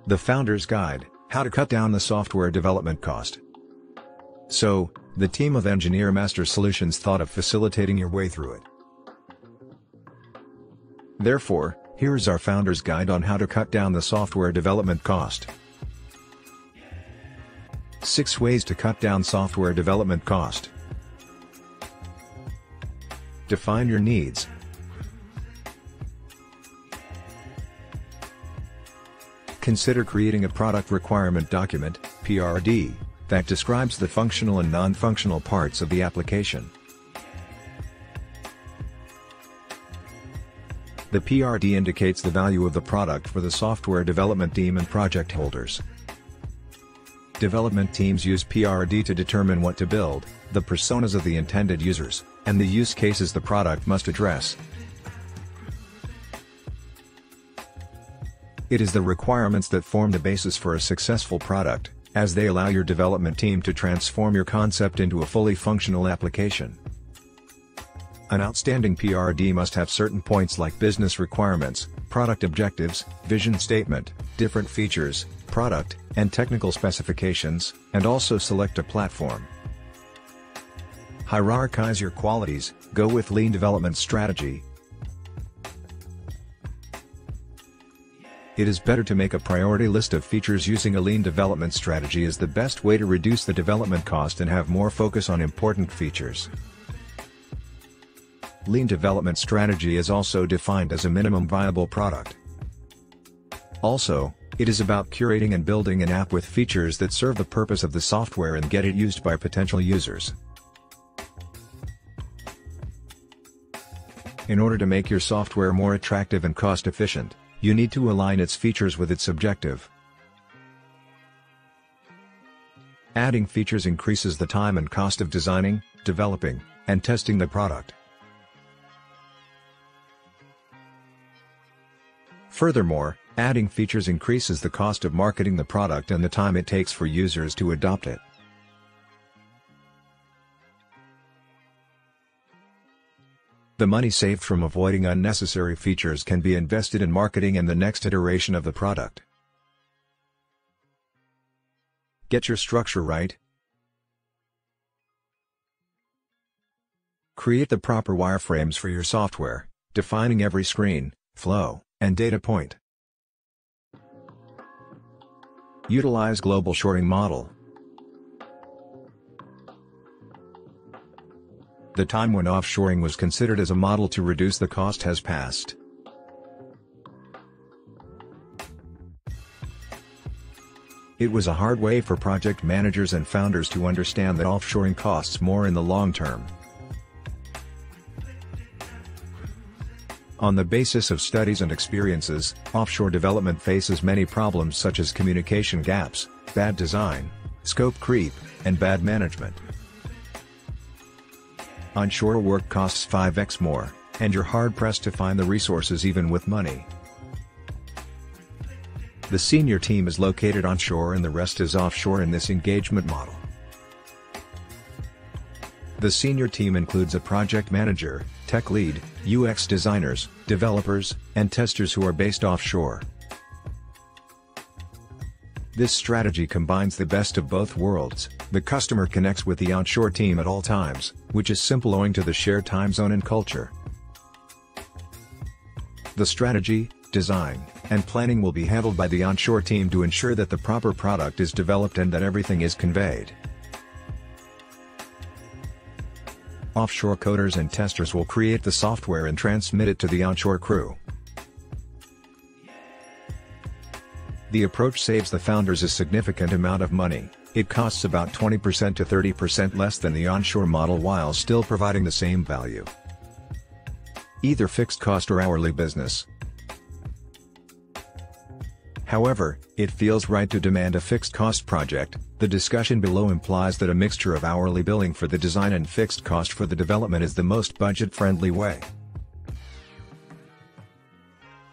The Founder's Guide, How to Cut Down the Software Development Cost. So, the team of Engineer Master Solutions thought of facilitating your way through it. Therefore, here's our Founder's Guide on how to cut down the software development cost. 6 ways to cut down software development cost. Define your needs. Consider creating a product requirement document, PRD, that describes the functional and non-functional parts of the application. The PRD indicates the value of the product for the software development team and project holders. Development teams use PRD to determine what to build, the personas of the intended users, and the use cases the product must address. It is the requirements that form the basis for a successful product, as they allow your development team to transform your concept into a fully functional application. An outstanding PRD must have certain points like business requirements, product objectives, vision statement, different features, product, and technical specifications, and also select a platform. Hierarchize your qualities, go with lean development strategy. It is better to make a priority list of features using a lean development strategy is the best way to reduce the development cost and have more focus on important features. Lean development strategy is also defined as a minimum viable product. Also, it is about curating and building an app with features that serve the purpose of the software and get it used by potential users. In order to make your software more attractive and cost-efficient, you need to align its features with its objective. Adding features increases the time and cost of designing, developing, and testing the product. Furthermore, adding features increases the cost of marketing the product and the time it takes for users to adopt it. The money saved from avoiding unnecessary features can be invested in marketing and the next iteration of the product. Get your structure right. Create the proper wireframes for your software, defining every screen, flow, and data point. Utilize global shoring model. The time when offshoring was considered as a model to reduce the cost has passed. It was a hard way for project managers and founders to understand that offshoring costs more in the long term. On the basis of studies and experiences, offshore development faces many problems such as communication gaps, bad design, scope creep, and bad management. Onshore work costs 5x more, and you're hard-pressed to find the resources even with money. The senior team is located onshore and the rest is offshore in this engagement model. The senior team includes a project manager, tech lead, UX designers, developers, and testers who are based offshore. This strategy combines the best of both worlds. The customer connects with the onshore team at all times, which is simple owing to the shared time zone and culture. The strategy, design, and planning will be handled by the onshore team to ensure that the proper product is developed and that everything is conveyed. Offshore coders and testers will create the software and transmit it to the onshore crew. The approach saves the founders a significant amount of money. It costs about 20% to 30% less than the onshore model while still providing the same value. Either fixed cost or hourly business. However, it feels right to demand a fixed cost project. The discussion below implies that a mixture of hourly billing for the design and fixed cost for the development is the most budget-friendly way.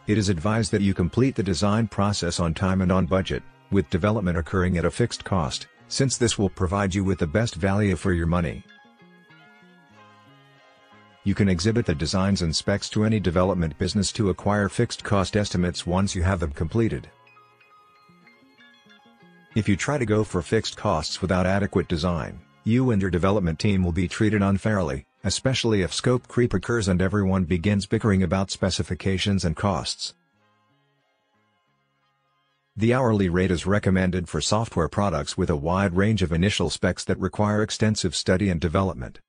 It is advised that you complete the design process on time and on budget, with development occurring at a fixed cost, since this will provide you with the best value for your money. You can exhibit the designs and specs to any development business to acquire fixed cost estimates once you have them completed. If you try to go for fixed costs without adequate design, you and your development team will be treated unfairly, especially if scope creep occurs and everyone begins bickering about specifications and costs. The hourly rate is recommended for software products with a wide range of initial specs that require extensive study and development.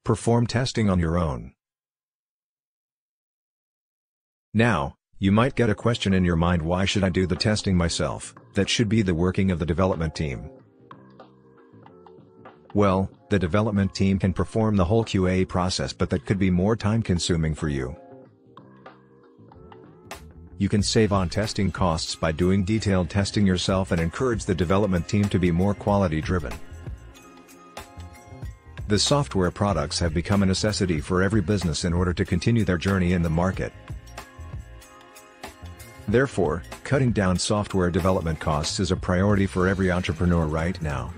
Perform testing on your own. Now, you might get a question in your mind: why should I do the testing myself? That should be the working of the development team. Well, the development team can perform the whole QA process, but that could be more time-consuming for you. You can save on testing costs by doing detailed testing yourself and encourage the development team to be more quality-driven. The software products have become a necessity for every business in order to continue their journey in the market. Therefore, cutting down software development costs is a priority for every entrepreneur right now.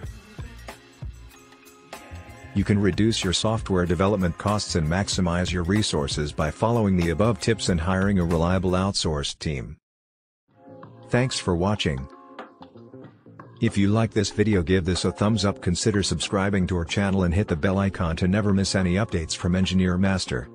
You can reduce your software development costs and maximize your resources by following the above tips and hiring a reliable outsourced team. Thanks for watching. If you like this video, give this a thumbs up, consider subscribing to our channel and hit the bell icon to never miss any updates from Engineer Master.